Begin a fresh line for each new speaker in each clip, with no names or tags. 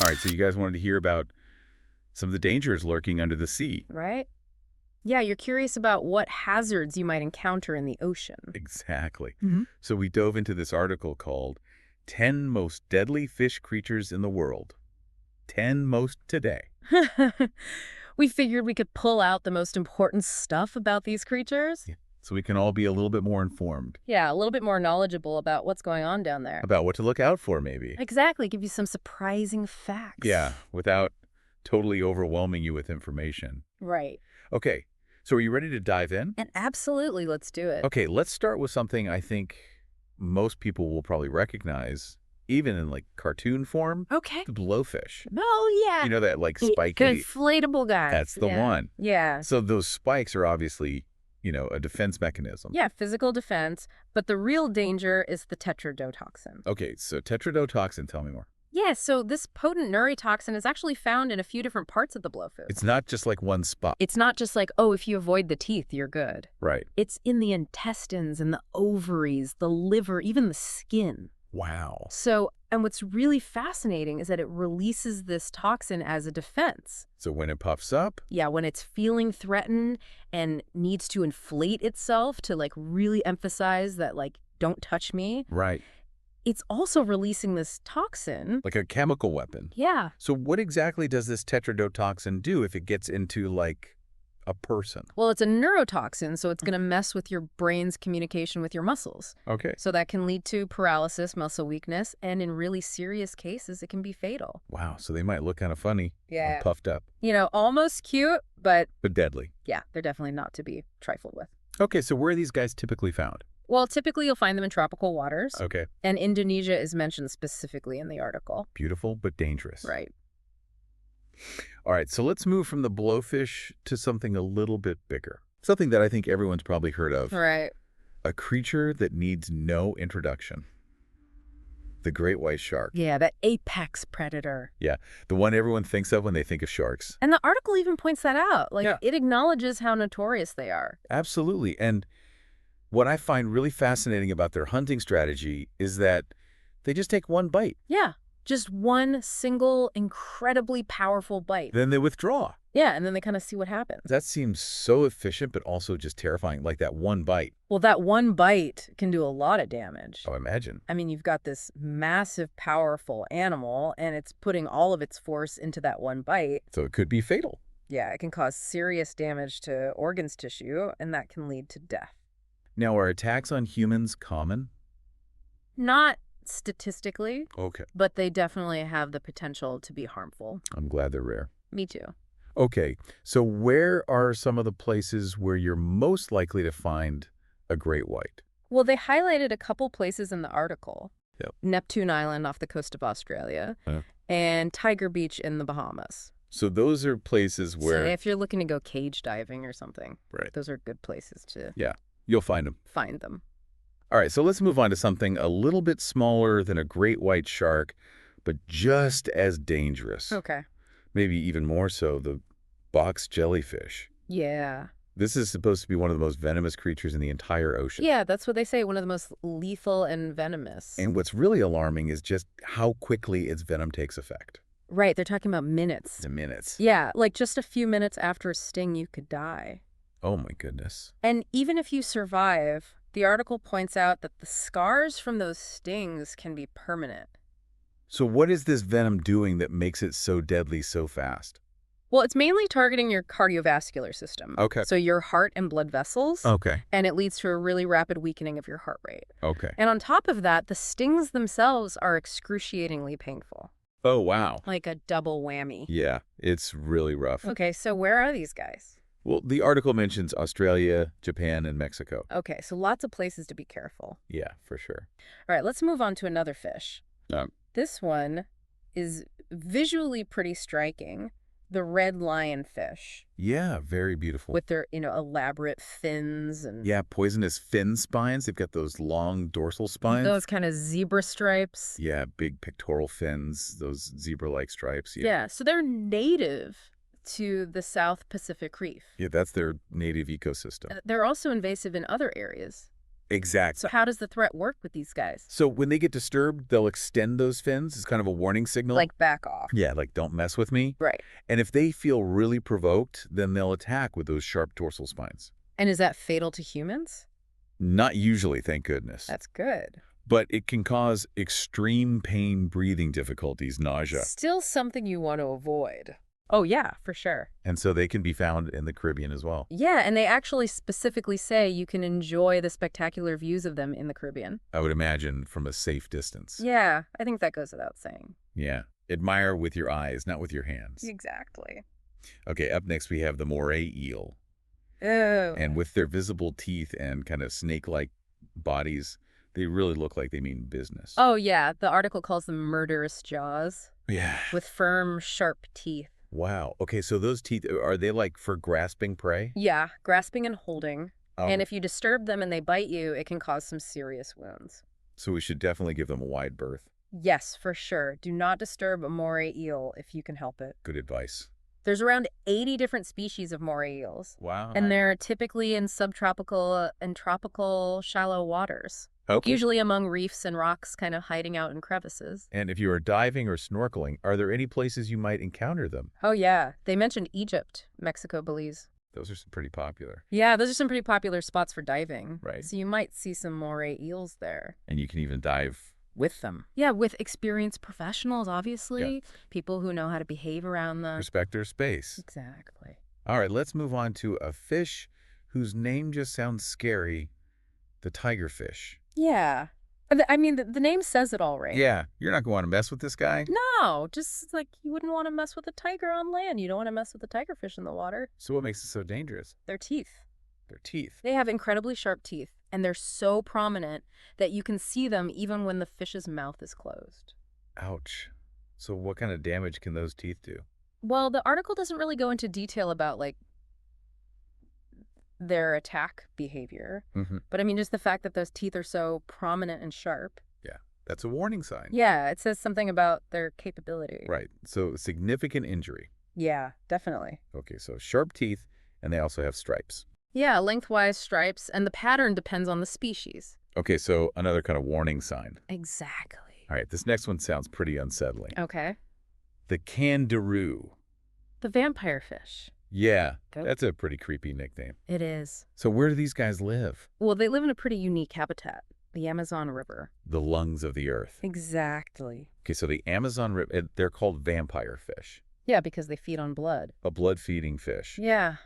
All right, so you guys wanted to hear about some of the dangers lurking under the sea.
Right? Yeah, you're curious about what hazards you might encounter in the ocean.
Exactly.
Mm-hmm.
So we dove into this article called 10 Most Deadly Fish Creatures in the World. 10 most today.
We figured we could pull out the most important stuff about these creatures.
Yeah. So we can all be a little bit more informed
Yeah, a little bit more knowledgeable about what's going on down there.
about what to look out for, maybe.
Exactly, give you some surprising facts.
Yeah, without totally overwhelming you with information.
Right.
Okay, so are you ready to dive in?
And absolutely, let's do it.
Okay, let's start with something I think most people will probably recognize, even in like cartoon form.
Okay.
The blowfish.
Oh, yeah.
You know that like
The
spiky?
inflatable guy.
That's the one.
Yeah.
So those spikes are obviously, a defense mechanism.
Yeah, physical defense, but the real danger is the tetrodotoxin.
Okay, so tetrodotoxin, tell me more.
Yeah, so this potent neurotoxin is actually found in a few different parts of the blowfish.
It's not just like one spot.
It's not just like, oh, if you avoid the teeth, you're good.
Right.
It's in the intestines and the ovaries, the liver, even the skin.
Wow.
So, and what's really fascinating is that it releases this toxin as a defense.
So when it puffs up,
Yeah, when it's feeling threatened and needs to inflate itself to like really emphasize that like, don't touch me,
right,
it's also releasing this toxin.
like a chemical weapon.
Yeah.
So what exactly does this tetrodotoxin do if it gets into like a person?
Well, it's a neurotoxin, so it's going to mess with your brain's communication with your muscles.
Okay.
So that can lead to paralysis, muscle weakness, and in really serious cases, it can be fatal.
Wow, so they might look kind of funny.
Yeah.
Or puffed up.
Almost cute, but
But deadly.
yeah, they're definitely not to be trifled with.
Okay, so where are these guys typically found?
Well, typically you'll find them in tropical waters,
Okay.
and Indonesia is mentioned specifically in the article.
Beautiful, but dangerous.
Right.
All right, so let's move from the blowfish to something a little bit bigger. Something that I think everyone's probably heard of.
Right.
A creature that needs no introduction. The great white shark.
Yeah, that apex predator.
Yeah, the one everyone thinks of when they think of sharks.
And the article even points that out. Like,
Yeah.
it acknowledges how notorious they are.
Absolutely. And what I find really fascinating about their hunting strategy is that they just take one bite.
Yeah. Just one single, incredibly powerful bite.
Then they withdraw.
Yeah, and then they kind of see what happens.
That seems so efficient, but also just terrifying, like that one bite.
Well, that one bite can do a lot of damage.
Oh, imagine.
I mean, you've got this massive, powerful animal, and it's putting all of its force into that one bite.
So it could be fatal.
Yeah, it can cause serious damage to organs tissue, and that can lead to death.
Now, are attacks on humans common?
Not statistically,
Okay.
but they definitely have the potential to be harmful.
I'm glad they're rare.
Me too.
Okay, so where are some of the places where you're most likely to find a great white?
Well, they highlighted a couple places in the article.
Yep.
Neptune Island off the coast of Australia and Tiger Beach in the Bahamas.
So those are places where...
So if you're looking to go cage diving or something,
Right.
those are good places to
You'll find them.
find them.
All right, so let's move on to something a little bit smaller than a great white shark, but just as dangerous.
Okay.
Maybe even more so, the box jellyfish.
Yeah.
This is supposed to be one of the most venomous creatures in the entire ocean.
Yeah, that's what they say, one of the most lethal and venomous.
And what's really alarming is just how quickly its venom takes effect.
Right, they're talking about minutes.
The minutes.
Yeah, like just a few minutes after a sting, you could die.
Oh my goodness.
And even if you survive, the article points out that the scars from those stings can be permanent.
So what is this venom doing that makes it so deadly so fast?
Well, it's mainly targeting your cardiovascular system.
Okay.
So your heart and blood vessels.
Okay.
And it leads to a really rapid weakening of your heart rate.
Okay.
And on top of that, the stings themselves are excruciatingly painful.
Oh, wow.
Like a double whammy.
Yeah, it's really rough.
Okay, so where are these guys?
Well, the article mentions Australia, Japan, and Mexico.
Okay, so lots of places to be careful.
Yeah, for sure.
All right, let's move on to another fish. This one is visually pretty striking. The red lionfish.
Yeah, very beautiful.
With their, elaborate fins and
Yeah, poisonous fin spines. They've got those long dorsal spines.
those kind of zebra stripes.
Yeah, big pectoral fins, those zebra-like stripes.
Yeah, so they're native to the South Pacific Reef.
Yeah, that's their native ecosystem.
They're also invasive in other areas.
Exactly.
So how does the threat work with these guys?
So when they get disturbed, they'll extend those fins as kind of a warning signal.
Like back off.
Yeah, like don't mess with me.
Right.
And if they feel really provoked, then they'll attack with those sharp dorsal spines.
And is that fatal to humans?
Not usually, thank goodness.
That's good.
But it can cause extreme pain, breathing difficulties, nausea.
Still something you want to avoid. Oh, yeah, for sure.
And so they can be found in the Caribbean as well.
Yeah, and they actually specifically say you can enjoy the spectacular views of them in the Caribbean.
I would imagine from a safe distance.
Yeah, I think that goes without saying.
Yeah. Admire with your eyes, not with your hands.
Exactly.
Okay, up next we have the moray eel.
Oh.
And with their visible teeth and kind of snake-like bodies, they really look like they mean business.
Oh, yeah. The article calls them murderous jaws.
Yeah.
With firm, sharp teeth.
Wow. Okay, so those teeth, are they like for grasping prey?
Yeah, grasping and holding.
Oh.
And if you disturb them and they bite you, it can cause some serious wounds.
So we should definitely give them a wide berth.
Yes, for sure. Do not disturb a moray eel if you can help it.
Good advice.
There's around 80 different species of moray eels.
Wow.
And they're typically in subtropical and tropical shallow waters.
Okay.
Usually among reefs and rocks, kind of hiding out in crevices.
And if you are diving or snorkeling, are there any places you might encounter them?
Oh, yeah. They mentioned Egypt, Mexico, Belize.
Those are some pretty popular.
Yeah, those are some pretty popular spots for diving.
Right.
So you might see some moray eels there.
And you can even dive with them.
Yeah, with experienced professionals, obviously. Yeah. People who know how to behave around them.
Respect their space.
Exactly.
All right, let's move on to a fish whose name just sounds scary, the tigerfish.
Yeah. I mean, the name says it all, right?
Yeah, you're not going to want to mess with this guy?
No, just like you wouldn't want to mess with a tiger on land. You don't want to mess with the tigerfish in the water.
So what makes it so dangerous?
Their teeth.
Their teeth.
They have incredibly sharp teeth, and they're so prominent that you can see them even when the fish's mouth is closed.
Ouch. So what kind of damage can those teeth do?
Well, the article doesn't really go into detail about, like, their attack behavior. But I mean, just the fact that those teeth are so prominent and sharp.
Yeah, that's a warning sign.
Yeah, it says something about their capability.
Right, so significant injury.
Yeah, definitely.
Okay, so sharp teeth, and they also have stripes.
Yeah, lengthwise stripes, and the pattern depends on the species.
Okay, so another kind of warning sign.
Exactly.
All right, this next one sounds pretty unsettling.
Okay.
The kangaroo.
The vampire fish.
Yeah, that's a pretty creepy nickname.
It is.
So where do these guys live?
Well, they live in a pretty unique habitat, the Amazon River.
The lungs of the earth.
Exactly.
Okay, so the Amazon River, they're called vampire fish.
Yeah, because they feed on blood.
A blood-feeding fish.
Yeah.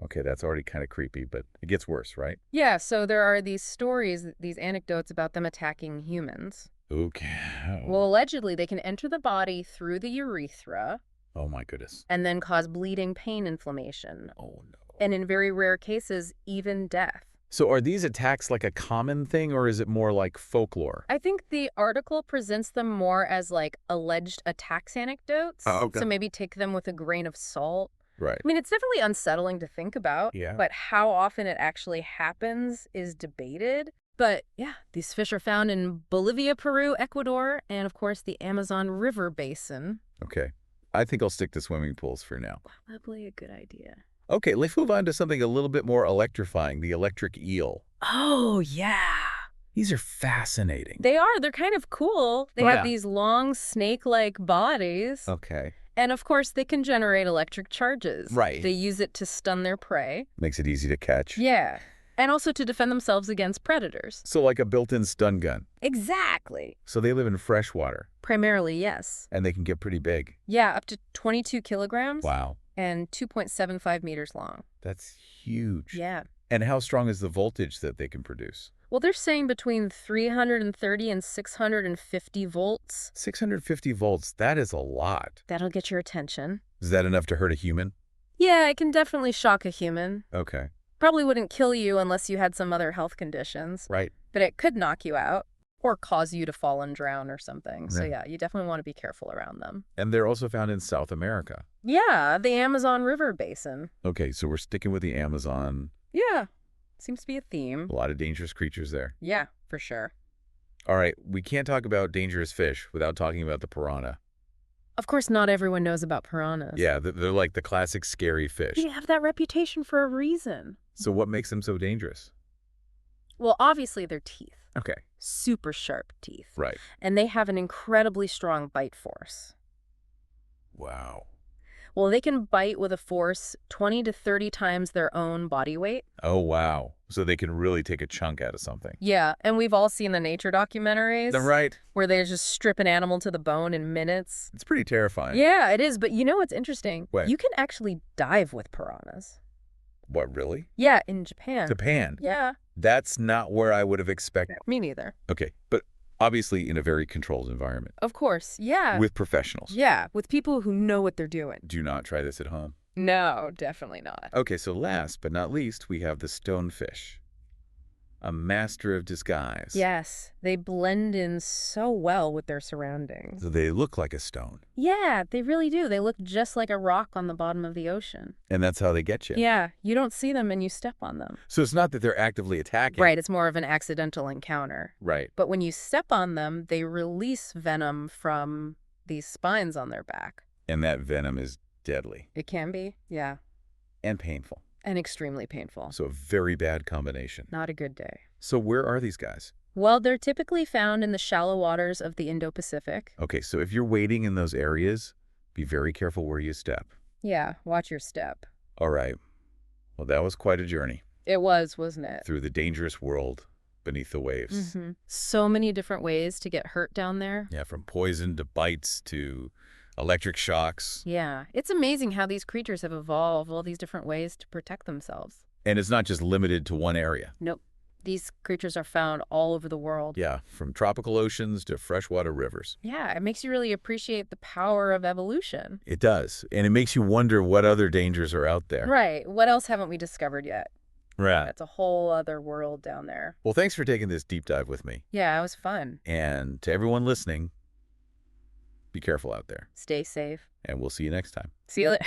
Okay, that's already kind of creepy, but it gets worse, right?
Yeah, so there are these stories, these anecdotes about them attacking humans.
Okay.
Well, allegedly, they can enter the body through the urethra.
Oh, my goodness.
And then cause bleeding, pain, inflammation.
Oh, no.
And in very rare cases, even death.
So are these attacks like a common thing, or is it more like folklore?
I think the article presents them more as like alleged attacks anecdotes.
Oh, okay.
So maybe take them with a grain of salt.
Right.
I mean, it's definitely unsettling to think about.
Yeah.
But how often it actually happens is debated. But yeah, these fish are found in Bolivia, Peru, Ecuador, and of course the Amazon River basin.
Okay. I think I'll stick to swimming pools for now.
Probably a good idea.
Okay, let's move on to something a little bit more electrifying, the electric eel.
Oh, yeah.
These are fascinating.
They are. They're kind of cool. They have these long snake-like bodies.
Okay.
And of course, they can generate electric charges.
Right.
They use it to stun their prey.
Makes it easy to catch.
Yeah. And also to defend themselves against predators.
So like a built-in stun gun.
Exactly.
So they live in fresh water.
Primarily, yes.
And they can get pretty big.
Yeah, up to 22 kilograms.
Wow.
And 2.75 meters long.
That's huge.
Yeah.
And how strong is the voltage that they can produce?
Well, they're saying between 330 and 650 volts.
650 volts, that is a lot.
That'll get your attention.
Is that enough to hurt a human?
Yeah, it can definitely shock a human.
Okay.
Probably wouldn't kill you unless you had some other health conditions.
Right.
But it could knock you out or cause you to fall and drown or something.
Right.
So yeah, you definitely want to be careful around them.
And they're also found in South America.
Yeah, the Amazon River basin.
Okay, so we're sticking with the Amazon.
Yeah, seems to be a theme.
A lot of dangerous creatures there.
Yeah, for sure.
All right, we can't talk about dangerous fish without talking about the piranha.
Of course, not everyone knows about piranhas.
Yeah, they're like the classic scary fish.
They have that reputation for a reason.
So what makes them so dangerous?
Well, obviously their teeth.
Okay.
Super sharp teeth.
Right.
And they have an incredibly strong bite force.
Wow.
Well, they can bite with a force 20 to 30 times their own body weight.
Oh, wow. So they can really take a chunk out of something.
Yeah, and we've all seen the nature documentaries.
Right.
Where they just strip an animal to the bone in minutes.
It's pretty terrifying.
Yeah, it is. But you know what's interesting?
What?
You can actually dive with piranhas.
What, really?
Yeah, in Japan.
Japan?
Yeah.
That's not where I would have expected.
Me neither.
Okay, but obviously in a very controlled environment.
Of course. Yeah.
With professionals.
Yeah, with people who know what they're doing.
Do not try this at home.
No, definitely not.
Okay, so last but not least, we have the stonefish. A master of disguise.
Yes, they blend in so well with their surroundings.
So they look like a stone.
Yeah, they really do. They look just like a rock on the bottom of the ocean.
And that's how they get you.
Yeah, you don't see them and you step on them.
So it's not that they're actively attacking.
Right, it's more of an accidental encounter.
Right.
But when you step on them, they release venom from these spines on their back.
And that venom is deadly.
It can be, yeah,
And painful.
and extremely painful.
So a very bad combination.
Not a good day.
So where are these guys?
Well, they're typically found in the shallow waters of the Indo-Pacific.
Okay, so if you're wading in those areas, be very careful where you step.
Yeah, watch your step.
All right. Well, that was quite a journey
It was, wasn't it?
through the dangerous world beneath the waves.
So many different ways to get hurt down there.
Yeah, from poison to bites to electric shocks.
Yeah, it's amazing how these creatures have evolved all these different ways to protect themselves.
And it's not just limited to one area.
Nope. These creatures are found all over the world.
Yeah, from tropical oceans to freshwater rivers.
Yeah, it makes you really appreciate the power of evolution.
It does. And it makes you wonder what other dangers are out there.
Right. What else haven't we discovered yet?
Right.
That's a whole other world down there.
Well, thanks for taking this deep dive with me.
Yeah, it was fun.
And to everyone listening, be careful out there.
Stay safe.
And we'll see you next time.
See you later.